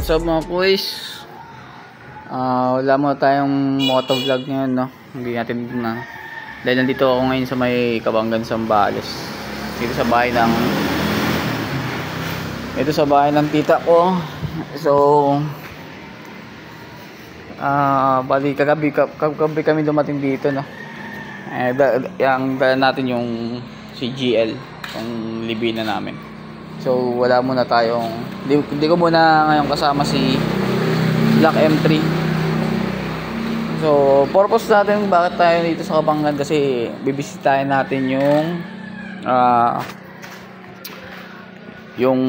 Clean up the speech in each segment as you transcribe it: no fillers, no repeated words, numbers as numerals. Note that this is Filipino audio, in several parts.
What's up mga kuys? Wala mo tayong motovlog ngayon, no? Hindi natin na. Dahil nandito ako ngayon sa may Cabangan, Zambales. Dito sa bahay ng tita ko. So bali kagabi kami dumating dito, no? Yang dala natin yung CGL, yung libina namin. So wala muna tayong hindi ko muna ngayon kasama si Black M3. So purpose natin bakit tayo dito sa Cabangan, kasi bibisitahin natin yung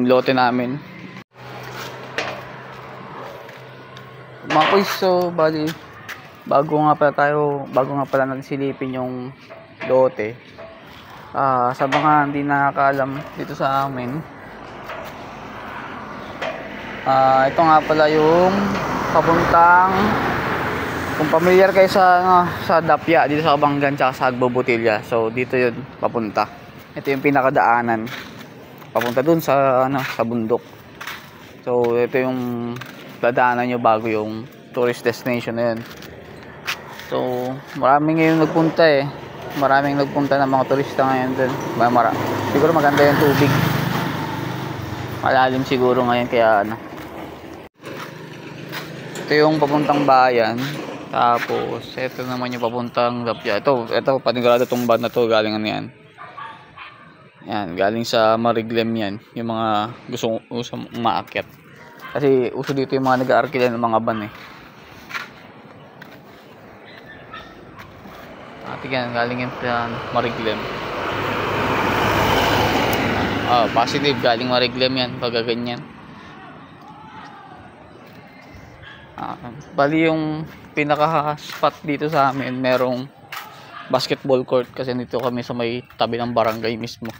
lote namin. Mga kuys, so bali bago nga pala natin silipin yung lote. Sa mga hindi nakakaalam dito sa amin, ito nga pala yung papuntang, kung familiar kayo sa Dapya dito sa Cabangan tsaka sa Agbobotilya, so dito yun papunta. Ito yung pinakadaanan papunta dun sa sa bundok. So ito yung dadaanan nyo bago yung tourist destination na yun. So maraming ngayon nagpunta ng mga turista ngayon dun. Siguro maganda yung tubig, malalim siguro ngayon, kaya ito yung papuntang bayan. Tapos ito naman yung papuntang Dapya. Ito panigurado tong van na to, galing yan. Yan, galing sa Mariglem yan, yung mga gusto umaakyat. Kasi uso dito yung mga nag-aarkila ng mga van eh. Tingnan, galing yan sa Mariglem. Positive, galing Mariglem yan, pagaganyan. Bali yung pinaka spot dito sa amin, merong basketball court, kasi dito kami sa may tabi ng barangay mismo.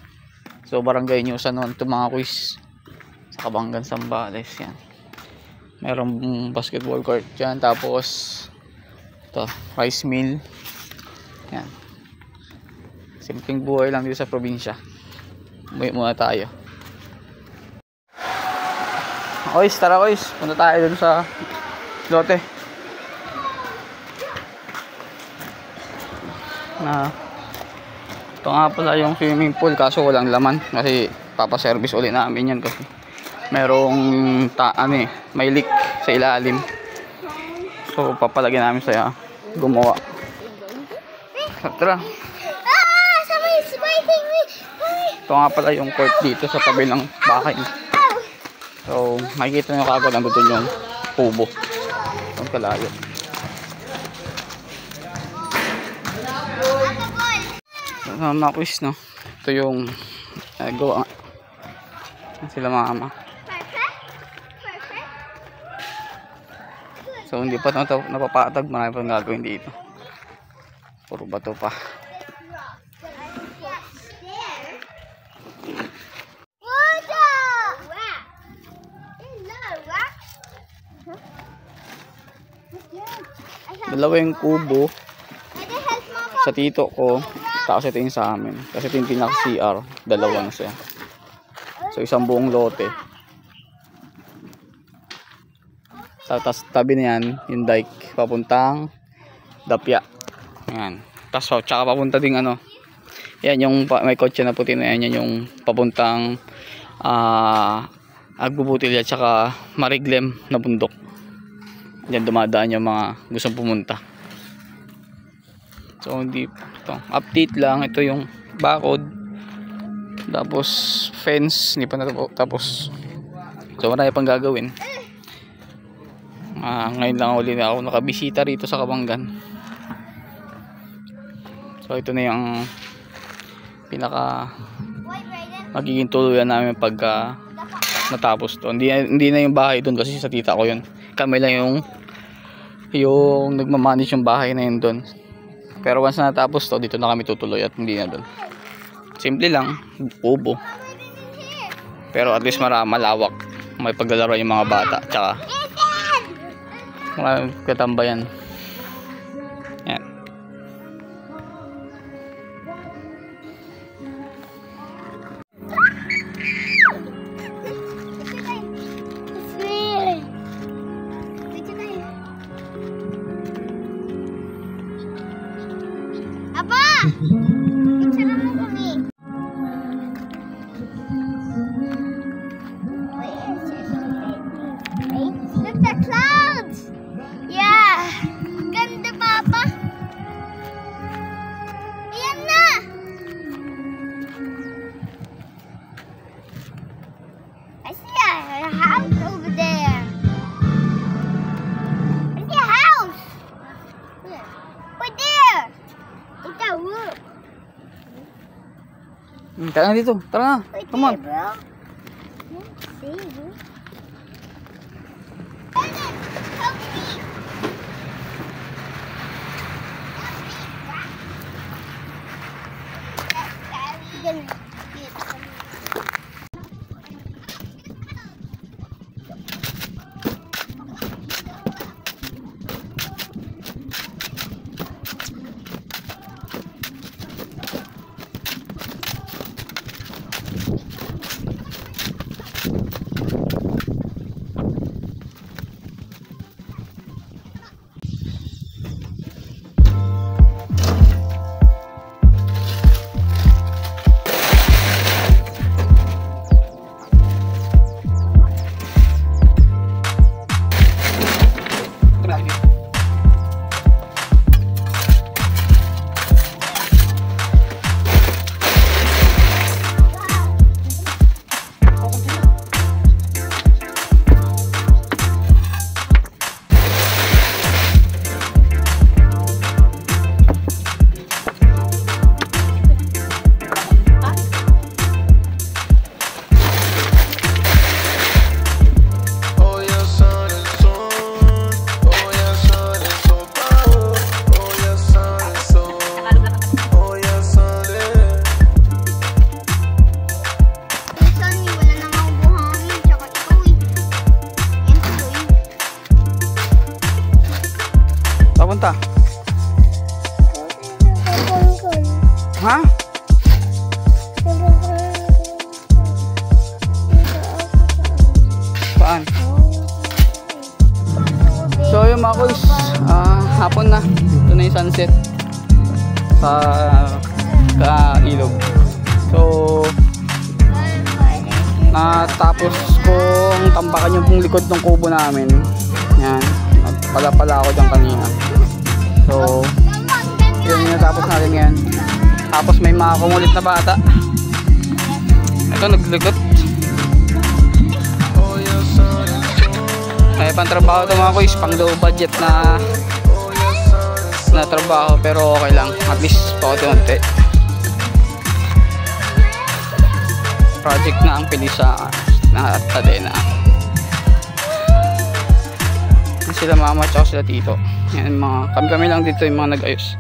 So barangay Nyusa noon ito mga kuys, sa Cabangan, Zambales. Yan, merong basketball court dyan. Tapos ito, rice mill. Yan, simpleng buhay lang dito sa probinsya. Umuwi muna tayo. Oys, tara oys, punta tayo dun sa lote. Ito nga pala yung swimming pool, kaso walang laman kasi papaservice ulit namin yan, kasi merong may leak sa ilalim. So papalagyan namin sa gumawa. Tara. Ito nga pala yung court dito sa tabi ng bahay. So makikita nyo kagad ang doon yung kubo. Ang kalayo. Mga kuys, no? Ito yung gawa sila mama. So hindi pa napapatag, marami pang gagawin dito. Puro bato pa. Dalawa yung kubo sa tito ko, tapos ito yung sa amin, kasi ito yung pinaka CR, dalawa na siya. So isang buong lote. Tapos tabi na yan yung dike papuntang Dapya. Yan. Tapos tsaka papunta ding yan yung may kotse na puti na yan yung papuntang Agbobotilya tsaka Mariglem na bundok. Yan dumadaan yung mga gustong pumunta. So ito, update lang. Ito yung bakod, tapos fence, hindi pa natapos. So marami pang gagawin. Ngayon lang ulit ako nakabisita rito sa Cabangan. So ito na yung pinaka magiging tuluyan namin pagka natapos to. Hindi na yung bahay doon, kasi sa tita ko yun. Kami lang yung nagmamanage yung bahay na yun doon. Pero once na natapos to, dito na kami tutuloy at hindi na doon. Simple lang, kubo. Pero at least malawak. May paglalaro yung mga bata. Tsaka maraming katambayan. Yan. Picture mo kami. Look the clouds! Yeah! Ganda, Papa! Ayan na! I see a house over there. I see a house! Where? Right there! It's a roof. Tara na dito. Tara na. Right Come on. there, bro. See you. Help me! Papunta? Ha? Saan? So yung mga kuys, hapon na. Ito na yung sunset sa ilog. So natapos kong tampakan yung pong likod ng kubo namin. Yan, nagpala-pala ako dyan kanina. So yun yung natapos natin ngayon. Tapos may mga kumulit na bata. Ito naglikot. May pang-trabaho ito mga kuys, pang low budget na trabaho, pero okay lang, at least paunti-unti. Project na ang pilisa na Tadena. Sila mama at sila tito. Yan, kami lang dito yung mga nag-ayos.